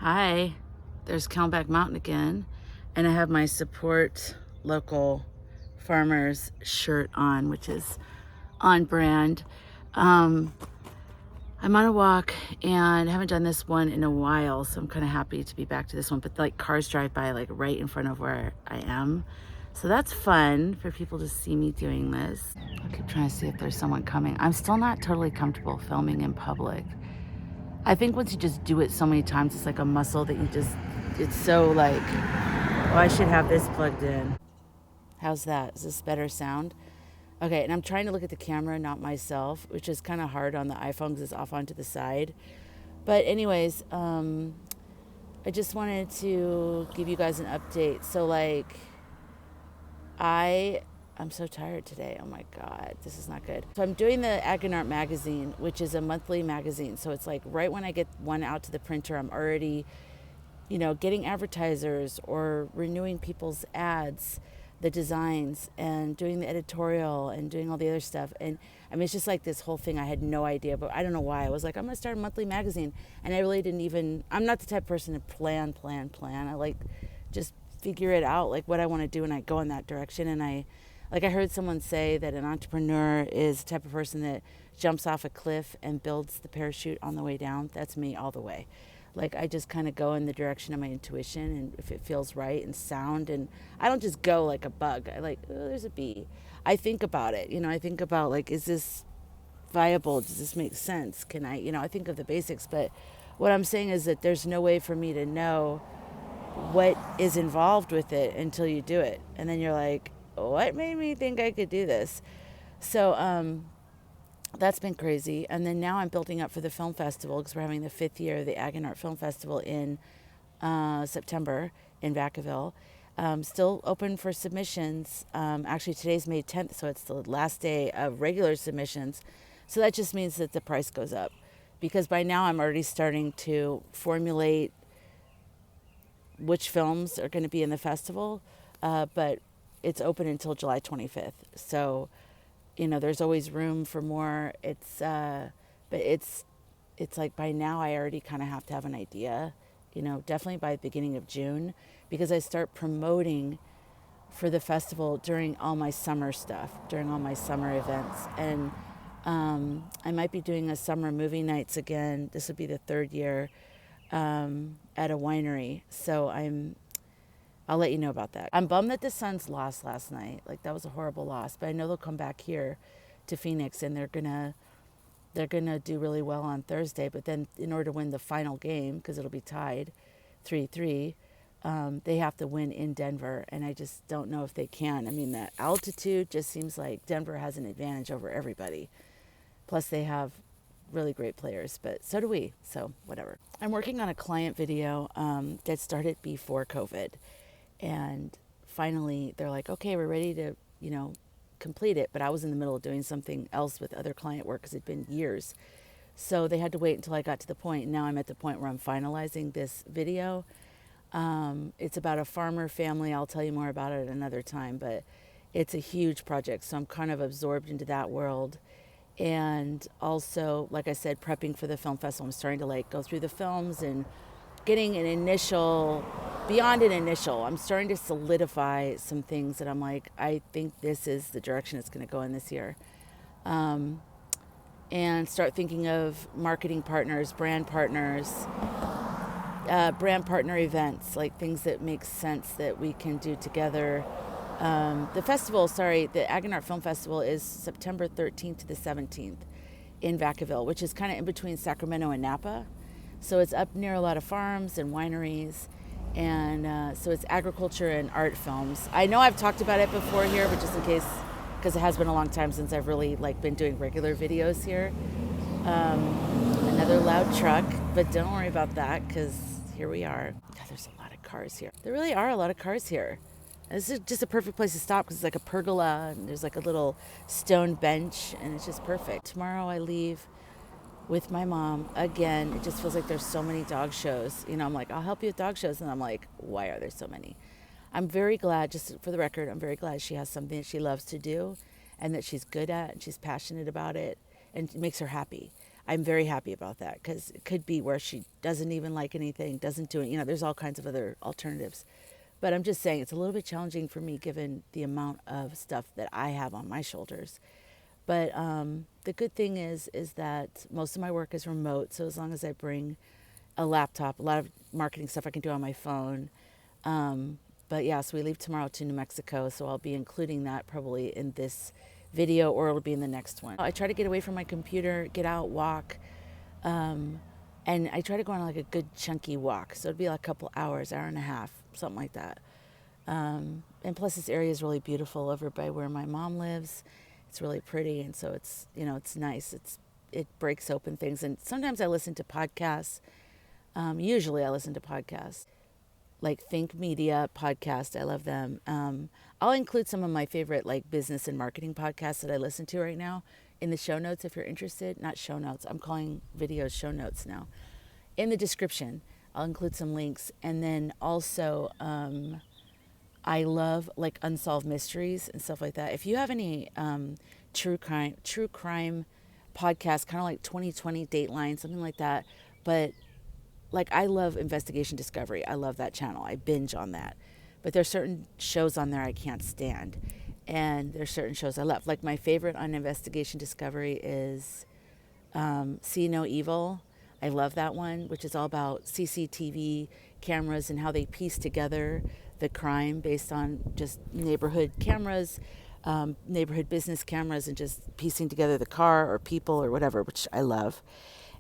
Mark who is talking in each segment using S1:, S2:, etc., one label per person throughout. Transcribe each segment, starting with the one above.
S1: Hi, there's Camelback Mountain again, and I have my support local farmers shirt on, which is on brand. I'm on a walk and I haven't done this one in a while, so I'm kind of happy to be back to this one, but like cars drive by like right in front of where I am. So that's fun for people to see me doing this. I'll keep trying to see if there's someone coming. I'm still not totally comfortable filming in public. I think once you just do it so many times, it's like a muscle that it's so like, oh, I should have this plugged in. How's that? Is this better sound? Okay, and I'm trying to look at the camera, not myself, which is kind of hard on the iPhone because it's off onto the side. But anyways, I just wanted to give you guys an update. So like, I'm so tired today. Oh my God, this is not good. So I'm doing the Ag and Art magazine, which is a monthly magazine. So it's like right when I get one out to the printer, I'm already, getting advertisers or renewing people's ads, the designs, and doing the editorial and doing all the other stuff. And I mean, it's just like this whole thing. I had no idea, but I don't know why. I was like, I'm going to start a monthly magazine. And I really didn't even, I'm not the type of person to plan. I like just figure it out, like what I want to do, and I go in that direction. And I heard someone say that an entrepreneur is the type of person that jumps off a cliff and builds the parachute on the way down. That's me all the way. Like I just kind of go in the direction of my intuition, and if it feels right and sound, and I don't just go like a bug. I like, oh, there's a bee. I think about it. I think about like, is this viable? Does this make sense? Can I, I think of the basics, but what I'm saying is that there's no way for me to know what is involved with it until you do it. And then you're like, what made me think I could do this? So that's been crazy. And then now I'm building up for the film festival because we're having the 5th year of the Ag and Art Film Festival in September in Vacaville. Still open for submissions. Actually, today's May 10th, so it's the last day of regular submissions. So that just means that the price goes up because by now I'm already starting to formulate which films are going to be in the festival, but it's open until July 25th. So, there's always room for more. But it's like by now I already kind of have to have an idea, definitely by the beginning of June, because I start promoting for the festival during all my summer stuff, during all my summer events. And I might be doing a summer movie nights again. This would be the 3rd year at a winery. So I'll let you know about that. I'm bummed that the Suns lost last night. Like that was a horrible loss, but I know they'll come back here to Phoenix and they're gonna do really well on Thursday. But then in order to win the final game, because it'll be tied 3-3, they have to win in Denver, and I just don't know if they can. I mean, the altitude just seems like Denver has an advantage over everybody. Plus they have really great players, but so do we, so whatever. I'm working on a client video that started before COVID, and finally they're like, okay, we're ready to complete it, but I was in the middle of doing something else with other client work because it'd been years, so they had to wait until I got to the point. Now I'm at the point where I'm finalizing this video. It's about a farmer family. I'll tell you more about it another time, but it's a huge project, so I'm kind of absorbed into that world. And also, like I said, prepping for the film festival. I'm starting to like go through the films and getting an initial, beyond an initial, I'm starting to solidify some things that I'm like, I think this is the direction it's going to go in this year. And start thinking of marketing partners, brand partner events, like things that make sense that we can do together. The Ag and Art Film Festival is September 13th to the 17th in Vacaville, which is kind of in between Sacramento and Napa. So it's up near a lot of farms and wineries. And so it's agriculture and art films. I know I've talked about it before here, but just in case, because it has been a long time since I've really been doing regular videos here. Another loud truck, but don't worry about that because here we are. God, there's a lot of cars here. There really are a lot of cars here. This is just a perfect place to stop because it's like a pergola and there's like a little stone bench and it's just perfect. Tomorrow I leave with my mom again. It just feels like there's so many dog shows. I'm like, I'll help you with dog shows. And I'm like, why are there so many? I'm very glad, just for the record, I'm very glad she has something that she loves to do and that she's good at and she's passionate about it and it makes her happy. I'm very happy about that, because it could be where she doesn't even like anything, doesn't do it. There's all kinds of other alternatives. But I'm just saying it's a little bit challenging for me given the amount of stuff that I have on my shoulders. But the good thing is that most of my work is remote. So as long as I bring a laptop, a lot of marketing stuff I can do on my phone. But yeah, so we leave tomorrow to New Mexico. So I'll be including that probably in this video, or it'll be in the next one. I try to get away from my computer, get out, walk. And I try to go on like a good chunky walk. So it'd be like a couple hours, hour and a half, something like that. And plus this area is really beautiful over by where my mom lives. It's really pretty. And so it's, it's nice. It breaks open things. And sometimes I listen to podcasts. Usually I listen to podcasts like Think Media podcast. I love them. I'll include some of my favorite like business and marketing podcasts that I listen to right now in the show notes if you're interested. Not show notes. I'm calling videos show notes now. In the description, I'll include some links. And then also, I love like Unsolved Mysteries and stuff like that. If you have any true crime podcasts, kind of like 2020 Dateline, something like that, but like I love Investigation Discovery. I love that channel. I binge on that. But there's certain shows on there I can't stand. And there's certain shows I love. Like my favorite on Investigation Discovery is See No Evil. I love that one, which is all about CCTV cameras and how they piece together the crime based on just neighborhood cameras, neighborhood business cameras, and just piecing together the car or people or whatever, which I love.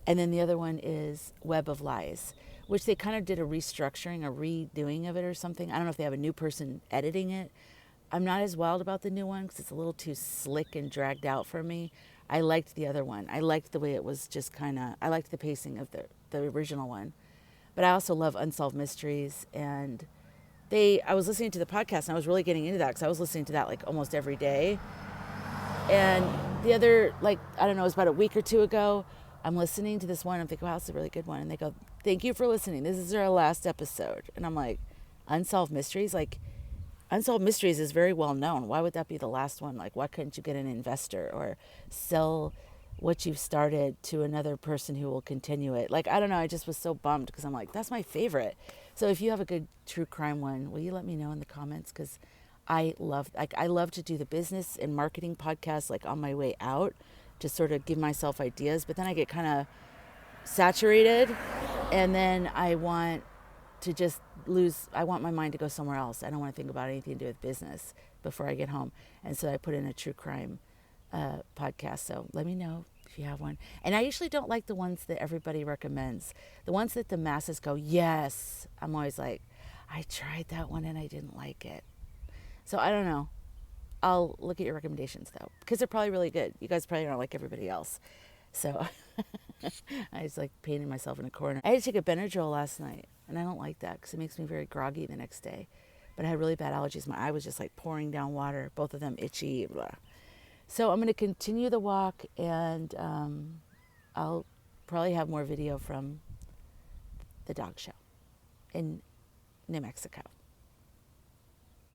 S1: And then the other one is Web of Lies, which they kind of did a restructuring, a redoing of it or something. I don't know if they have a new person editing it. I'm not as wild about the new one because it's a little too slick and dragged out for me. I liked the other one. I liked the way it was just kind of, I liked the pacing of the original one. But I also love Unsolved Mysteries. And I was listening to the podcast and I was really getting into that because I was listening to that like almost every day. And the other, like, I don't know, it was about a week or two ago, I'm listening to this one. I'm thinking, wow, it's a really good one. And they go, thank you for listening. This is our last episode. And I'm like, Unsolved Mysteries? Like, Unsolved Mysteries is very well known. Why would that be the last one? Like, why couldn't you get an investor or sell what you've started to another person who will continue it? Like, I don't know. I just was so bummed because I'm like, that's my favorite. So if you have a good true crime one, will you let me know in the comments? Because I love to do the business and marketing podcasts like on my way out, to sort of give myself ideas. But then I get kind of saturated, and then I want to just I want my mind to go somewhere else. I don't want to think about anything to do with business before I get home. And so I put in a true crime podcast. So let me know if you have one. And I usually don't like the ones that everybody recommends. The ones that the masses go, yes. I'm always like, I tried that one and I didn't like it. So I don't know. I'll look at your recommendations though, because they're probably really good. You guys probably don't like everybody else. So I was like painting myself in a corner. I had to take a Benadryl last night, and I don't like that because it makes me very groggy the next day. But I had really bad allergies. My eye was just like pouring down water, both of them itchy. Blah. So I'm going to continue the walk, and I'll probably have more video from the dog show in New Mexico.